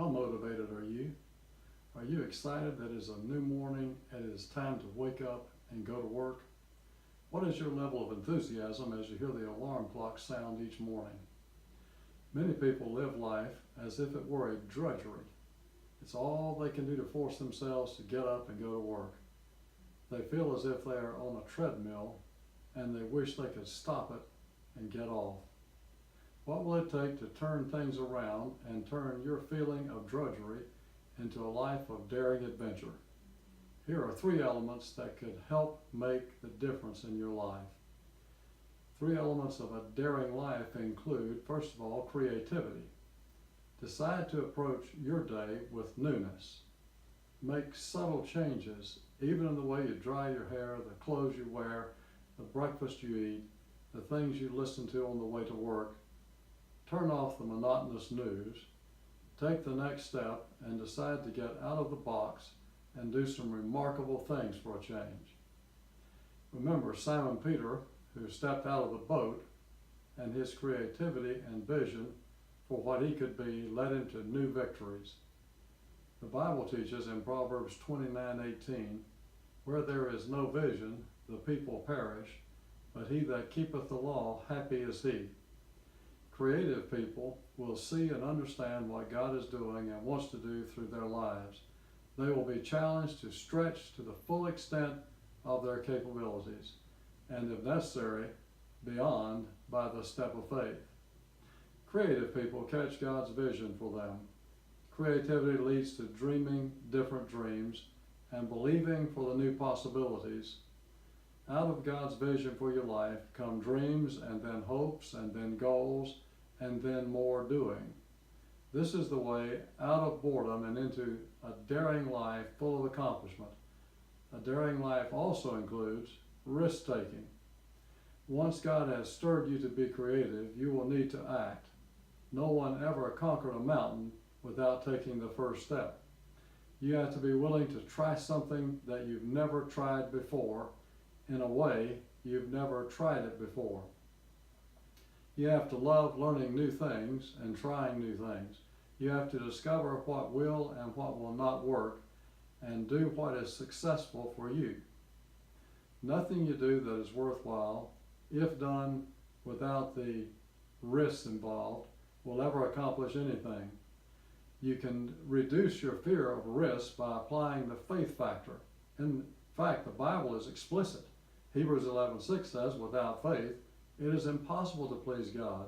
How motivated are you? Are you excited that it is a new morning and it is time to wake up and go to work? What is your level of enthusiasm as you hear the alarm clock sound each morning? Many people live life as if it were a drudgery. It's all they can do to force themselves to get up and go to work. They feel as if they are on a treadmill and they wish they could stop it and get off. What will it take to turn things around and turn your feeling of drudgery into a life of daring adventure? Here are 3 elements that could help make the difference in your life. 3 elements of a daring life include, first of all, creativity. Decide to approach your day with newness. Make subtle changes, even in the way you dry your hair, the clothes you wear, the breakfast you eat, the things you listen to on the way to work. Turn off the monotonous news. Take the next step and decide to get out of the box and do some remarkable things for a change. Remember Simon Peter, who stepped out of the boat, and his creativity and vision for what he could be led into new victories. The Bible teaches in Proverbs 29:18, where there is no vision, the people perish, but he that keepeth the law, happy is he. Creative people will see and understand what God is doing and wants to do through their lives. They will be challenged to stretch to the full extent of their capabilities, and if necessary, beyond by the step of faith. Creative people catch God's vision for them. Creativity leads to dreaming different dreams and believing for the new possibilities. Out of God's vision for your life come dreams and then hopes and then goals and then more doing. This is the way out of boredom and into a daring life full of accomplishment. A daring life also includes risk-taking. Once God has stirred you to be creative, you will need to act. No one ever conquered a mountain without taking the first step. You have to be willing to try something that you've never tried before, in a way you've never tried it before. You have to love learning new things and trying new things. You have to discover what will and what will not work and do what is successful for you. Nothing you do that is worthwhile, if done without the risks involved, will ever accomplish anything. You can reduce your fear of risk by applying the faith factor. In fact, the Bible is explicit. Hebrews 11:6 says, without faith, it is impossible to please God,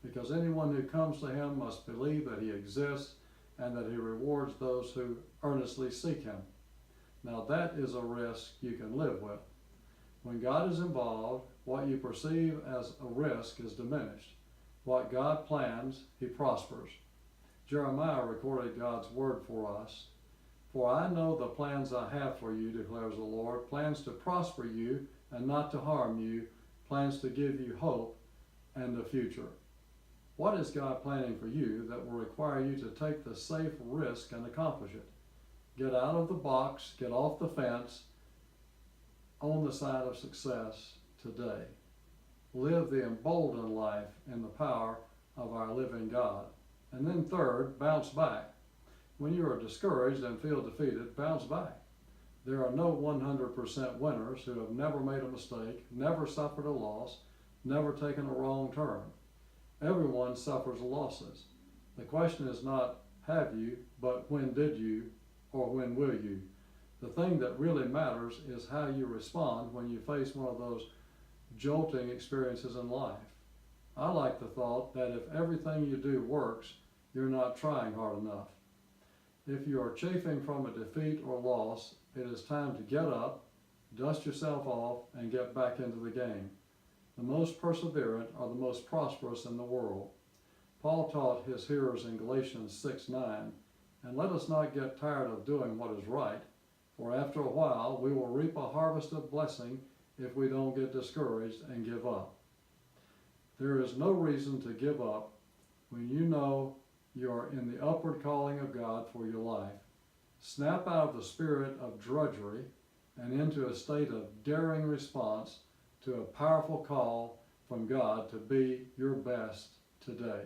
because anyone who comes to him must believe that he exists and that he rewards those who earnestly seek him. Now that is a risk you can live with. When God is involved, what you perceive as a risk is diminished. What God plans, he prospers. Jeremiah recorded God's word for us. For I know the plans I have for you, declares the Lord, plans to prosper you and not to harm you, plans to give you hope and a future. What is God planning for you that will require you to take the safe risk and accomplish it? Get out of the box, get off the fence, on the side of success today. Live the emboldened life in the power of our living God. And then third, bounce back. When you are discouraged and feel defeated, bounce back. There are no 100% winners who have never made a mistake, never suffered a loss, never taken a wrong turn. Everyone suffers losses. The question is not have you, but when did you, or when will you? The thing that really matters is how you respond when you face one of those jolting experiences in life. I like the thought that if everything you do works, you're not trying hard enough. If you are chafing from a defeat or loss, it is time to get up, dust yourself off, and get back into the game. The most perseverant are the most prosperous in the world. Paul taught his hearers in Galatians 6:9, and let us not get tired of doing what is right, for after a while we will reap a harvest of blessing if we don't get discouraged and give up. There is no reason to give up when you know you are in the upward calling of God for your life. Snap out of the spirit of drudgery and into a state of daring response to a powerful call from God to be your best today.